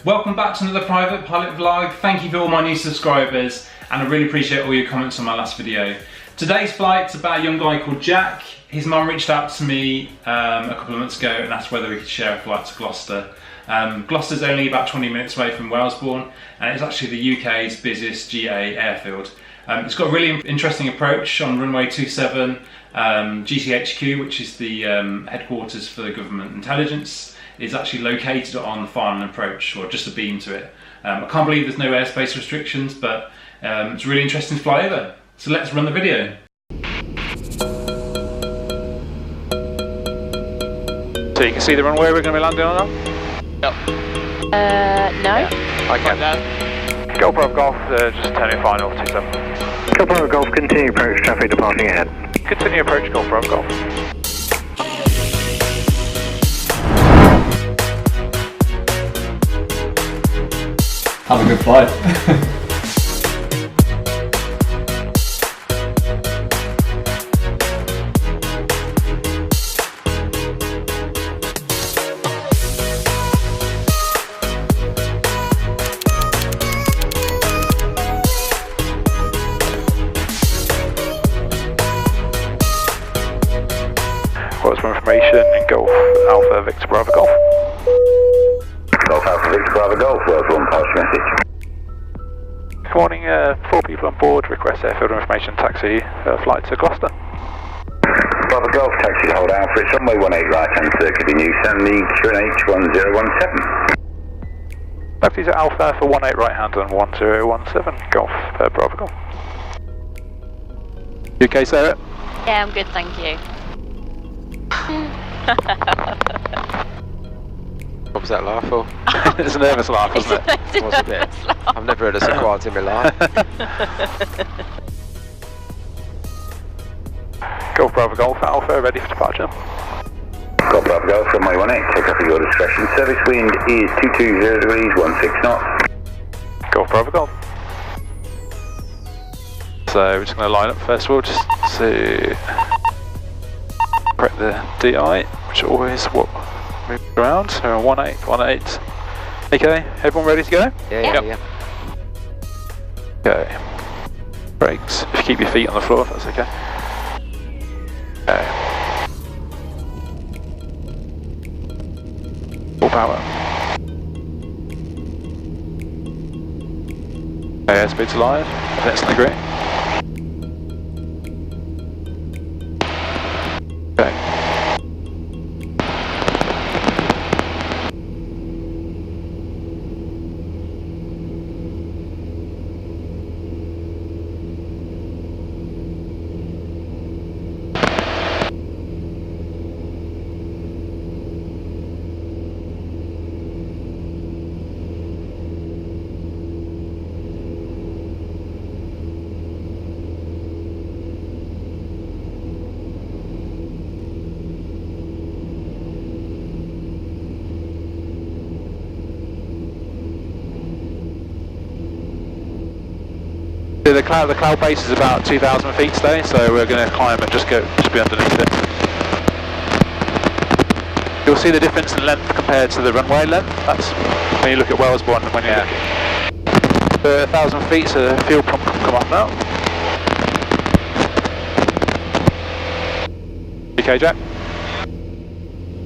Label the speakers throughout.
Speaker 1: Welcome back to another private pilot vlog. Thank you for all my new subscribers and I really appreciate all your comments on my last video. Today's flight's about a young guy called Jack. His mum reached out to me a couple of months ago and asked whether we could share a flight to Gloucester. Gloucester's only about 20 minutes away from Wellesbourne and it's actually the UK's busiest GA airfield. It's got a really interesting approach on runway 27. Gchq, which is the headquarters for the government intelligence, is actually located on the final approach, or just a beam to it. I can't believe there's no airspace restrictions, but it's a really interesting to fly over. So let's run the video. So you can see the runway we're going to be landing on now?
Speaker 2: Yep.
Speaker 3: No.
Speaker 2: Yeah, I can.
Speaker 4: GoPro Golf, just turn it final, 27.
Speaker 5: GoPro Golf, continue approach, traffic departing ahead.
Speaker 4: Continue approach, GoPro Golf.
Speaker 2: Have a good flight.
Speaker 4: Wellesbourne information in Golf Alpha Victor Bravo Golf.
Speaker 5: Golf Alpha Victor Bravo Golf, Wellesbourne pass message.
Speaker 4: Good morning, 4 people on board, request airfield information, taxi, flight to Gloucester.
Speaker 5: Bravo Golf, taxi to hold Alpha, it's runway 18 right hand circuit in use and the QNH 1017.
Speaker 4: Lefties at Alpha for 18 right hand and 1017, Golf Bravo Golf. You okay, Sarah?
Speaker 3: Yeah, I'm good, thank you.
Speaker 2: What was that laugh for?
Speaker 4: It's a nervous laugh, wasn't it?
Speaker 2: It was a bit. I've never heard us so quiet in my life.
Speaker 4: Golf Bravo Golf Alpha, ready for departure.
Speaker 5: Golf Bravo Golf, runway 18, take off at your discretion. Service wind is 220 degrees, 16 knots.
Speaker 4: Golf Bravo Golf. So we're just going to line up first of all, just to correct the DI, which always moves around. So 18, 18. Okay, everyone ready to go?
Speaker 2: Yeah.
Speaker 4: Okay. Brakes. If you keep your feet on the floor, if that's okay. Okay. Full power. Okay, airspeed's alive. That's the green. Okay. The cloud base is about 2,000 feet today, so we're going to climb and just be underneath it. You'll see the difference in length compared to the runway length. That's when you look at Wellesbourne and when you look at 1,000 feet, so the fuel pump can come up now. Okay, Jack?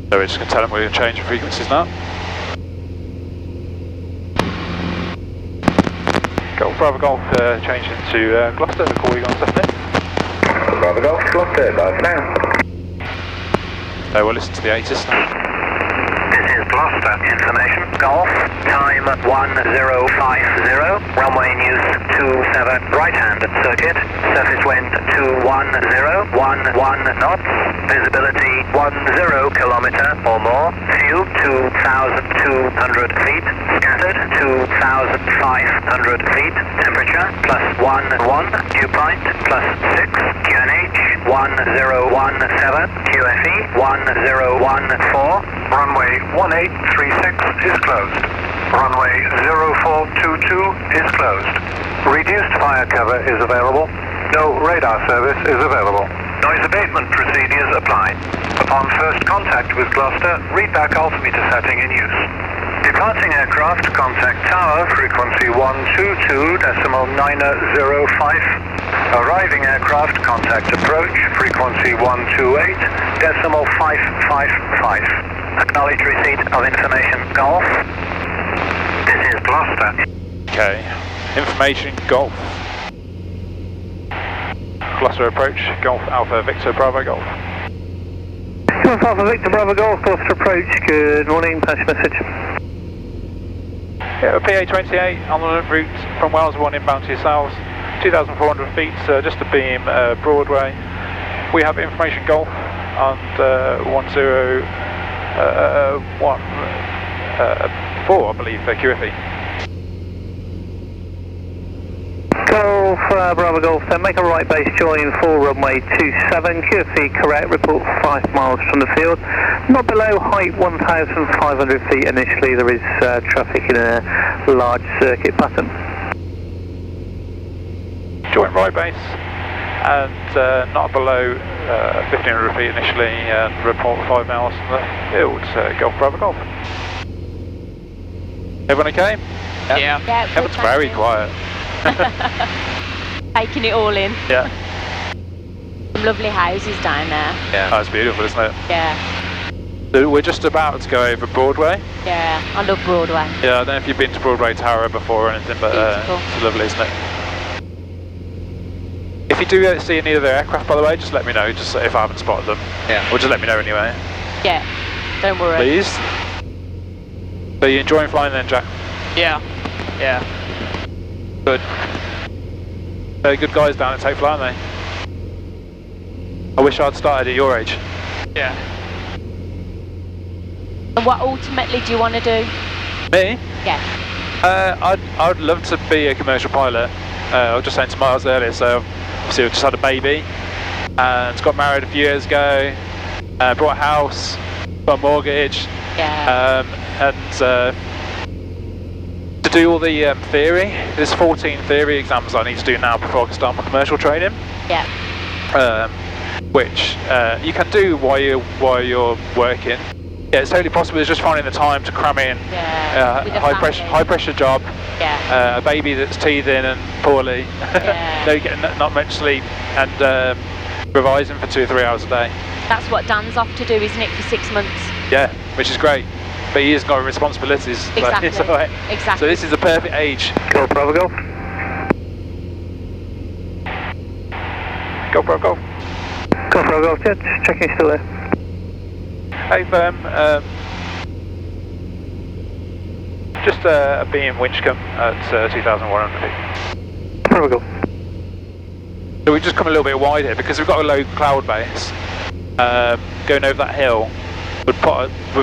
Speaker 4: So we're just going to tell them we're going to change the frequencies now. Golf Bravo Golf changed into Gloucester, we'll call you on Saturday.
Speaker 5: Bravo Golf, Gloucester, bye for now.
Speaker 4: So we'll listen to the ATIS now.
Speaker 6: This is Gloucester information. Golf, time 1050, runway in use 27, right-hand circuit, surface wind 210, 11 knots, visibility 10 kilometer or more, fuel 2,200 feet, scattered 2,500 feet, temperature +1, dew point +6, QNH 1017, QFE 1014, runway 1836 is closed. Runway 0422 is closed. Reduced fire cover is available. No radar service is available. Noise abatement procedures apply. Upon first contact with Gloucester, read back altimeter setting in use. Departing aircraft, contact tower, frequency 122.905. Arriving aircraft, contact approach, frequency 128.555. Acknowledge receipt of information, Golf. This is Gloucester.
Speaker 4: Okay, information Golf. Gloucester approach, Golf Alpha Victor Bravo Golf.
Speaker 7: Golf Alpha Victor Bravo Golf, Gloucester approach, good morning, pass your message.
Speaker 4: Yeah, PA28 on the route from Wellesbourne inbound to yourselves, 2,400 feet, just a beam Broadway. We have information Golf on 10114, I believe, QFE.
Speaker 7: Golf Bravo Golf, then make a right base join for runway 27, QFE correct, report 5 miles from the field. Not below height 1,500 feet initially, there is traffic in a large circuit pattern.
Speaker 4: Joint right base and not below 1,500 feet initially and report 5 miles from the field, Golf Bravo Golf. Everyone okay?
Speaker 3: Yeah,
Speaker 4: Everyone's very quiet.
Speaker 3: Taking it all in.
Speaker 4: Yeah.
Speaker 3: Some lovely houses down there.
Speaker 4: Yeah. Oh, it's beautiful, isn't it?
Speaker 3: Yeah.
Speaker 4: So we're just about to go over Broadway.
Speaker 3: Yeah, I love Broadway.
Speaker 4: Yeah, I don't know if you've been to Broadway Tower before or anything, but it's lovely, isn't it? If you do see any of their aircraft, by the way, just let me know, just if I haven't spotted them. Yeah. Or just let me know anyway.
Speaker 3: Yeah, don't worry.
Speaker 4: Please. So you enjoying flying then, Jack?
Speaker 8: Yeah. Yeah.
Speaker 4: Good. Very good guys down at Take Flight, aren't they? I wish I'd started at your age.
Speaker 8: Yeah.
Speaker 3: And what ultimately do you want to do?
Speaker 4: Me?
Speaker 3: Yeah.
Speaker 4: I'd love to be a commercial pilot. I was just saying to Miles earlier, so obviously I just had a baby and got married a few years ago, bought a house, got a mortgage,
Speaker 3: Yeah.
Speaker 4: and to do all the theory, there's 14 theory exams I need to do now before I can start my commercial training.
Speaker 3: Yeah.
Speaker 4: Which you can do while you're working. Yeah, it's totally possible. It's just finding the time to cram in
Speaker 3: Yeah.
Speaker 4: high pressure job,
Speaker 3: Yeah.
Speaker 4: a baby that's teething and poorly,
Speaker 3: Yeah.
Speaker 4: no, getting not much sleep, and revising for 2 or 3 hours a day.
Speaker 3: That's what Dan's off to do, isn't it, for 6 months?
Speaker 4: Yeah, which is great. But he has got responsibilities. So
Speaker 3: Exactly.
Speaker 4: it's all right.
Speaker 3: Exactly.
Speaker 4: So this is the perfect age.
Speaker 7: Golf Bravo Golf.
Speaker 4: Go, bro, go.
Speaker 7: Golf Bravo Golf, just checking still there.
Speaker 4: Hey, just a beam Winchcombe at 2,100 feet.
Speaker 7: Bravo Golf.
Speaker 4: So we've just come a little bit wide here because we've got a low cloud base. Going over that hill would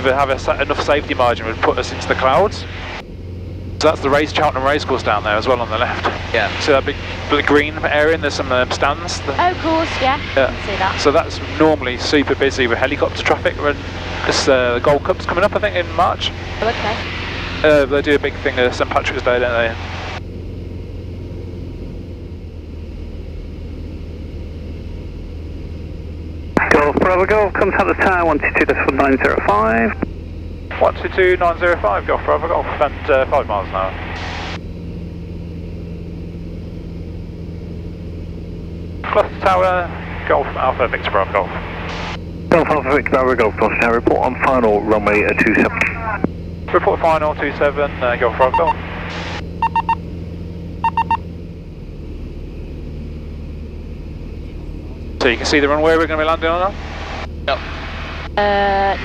Speaker 4: have enough safety margin would put us into the clouds. So that's the Cheltenham Racecourse down there as well on the left.
Speaker 2: Yeah.
Speaker 4: So that big green area and there's some stands.
Speaker 3: Oh, of course, yeah.
Speaker 4: Yeah.
Speaker 3: I can see that.
Speaker 4: So that's normally super busy with helicopter traffic because the Gold Cup's coming up I think in March.
Speaker 3: Oh, okay.
Speaker 4: They do a big thing at St Patrick's Day, don't they?
Speaker 7: Golf Bravo Golf, contact the tower 122.905.
Speaker 4: 122.905, Golf Bravo Golf, and 5 miles an hour. Gloucester Tower, Golf Alpha Victor Bravo Golf.
Speaker 7: Golf Alpha Victor Bravo Golf, Gloucester Tower, report on final runway 27.
Speaker 4: Report final 27, Golf Bravo Golf. So you can see the runway we're going to be landing on now?
Speaker 8: Yep.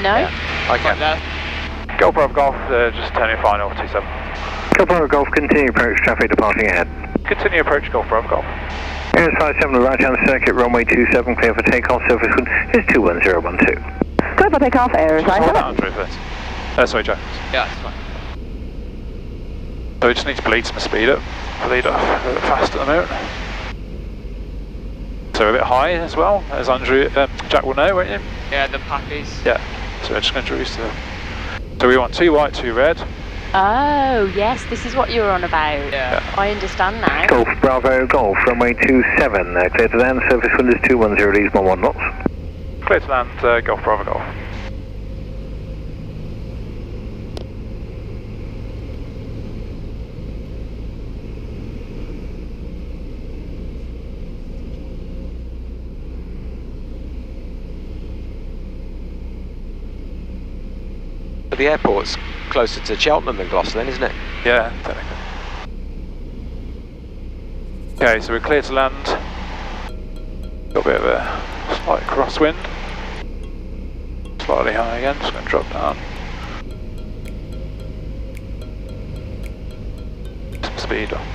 Speaker 3: No.
Speaker 2: I can.
Speaker 8: No.
Speaker 4: Golf Bravo Golf, just turning final 27.
Speaker 7: Golf Bravo Golf, continue approach traffic departing ahead.
Speaker 4: Continue approach Golf Bravo Golf.
Speaker 7: Airs 57 right hand circuit, runway 27, clear for takeoff, surface wind is 21012.
Speaker 9: Clear for takeoff, Airs
Speaker 4: Hold on through first. Sorry, Jack.
Speaker 8: Yeah, it's fine.
Speaker 4: So we just need to bleed some speed up. Bleed up a bit fast at the moment. So we're a bit high as well, as Andrew, Jack will know, won't you?
Speaker 8: Yeah, the puppies.
Speaker 4: Yeah. So we're just going to introduce them. So we want 2 white, 2 red.
Speaker 3: Oh, yes, this is what you were on about.
Speaker 8: Yeah.
Speaker 3: I understand now.
Speaker 7: Golf Bravo Golf, runway 27, clear to land, surface wind is 210, leaves 1 knots.
Speaker 4: Clear to land, Golf Bravo Golf.
Speaker 2: But the airport's closer to Cheltenham than Gloucester then, isn't it?
Speaker 4: Yeah, technically. Okay, so we're clear to land. Got a bit of a slight crosswind. Slightly high again, just going to drop down. Some speed on.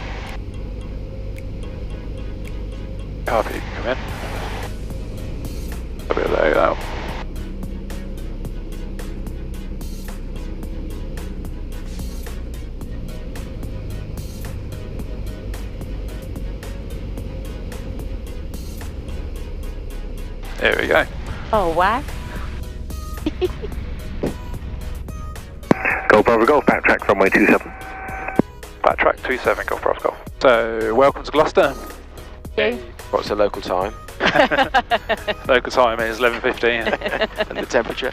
Speaker 4: Copy, come in. A bit of there now. There we go.
Speaker 3: Oh, wow.
Speaker 7: Golf Bravo Golf, backtrack runway 27.
Speaker 4: Backtrack 27, Golf Bravo Golf. So, welcome to Gloucester.
Speaker 2: What's the local time?
Speaker 4: Local time is 11:15.
Speaker 2: And the temperature?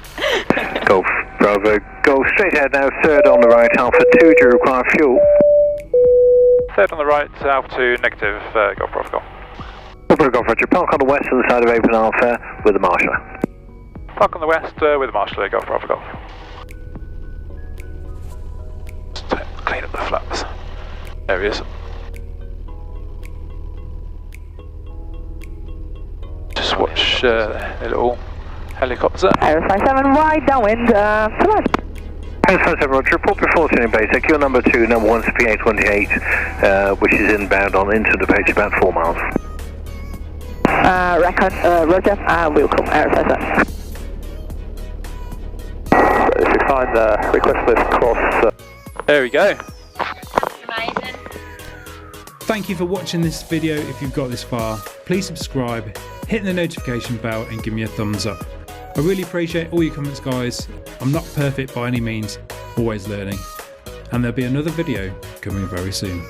Speaker 7: Golf Bravo Golf, straight ahead now, third on the right, Alpha 2, do you require fuel?
Speaker 4: Third on the right, Alpha 2, negative, Golf Bravo Golf.
Speaker 7: Golf Bravo Golf, Roger, park on the western side of Open Alpha with the marshaller.
Speaker 4: Park on the west with the marshal, Golf Bravo Golf. Just clean up the flaps. There he is. Just watch the little helicopter.
Speaker 9: Air 57 wide, downwind, to land.
Speaker 7: Air 57, Roger, report before turning basic, you're number 2, number 1's PA28, which is inbound on into the page about 4 miles.
Speaker 9: Reckon, Roger, we'll come Air 57.
Speaker 7: If you find request this cross.
Speaker 4: There we go.
Speaker 3: Amazing.
Speaker 1: Thank you for watching this video. If you've got this far, please subscribe, hit the notification bell and give me a thumbs up. I really appreciate all your comments, guys. I'm not perfect by any means, always learning. And there'll be another video coming very soon.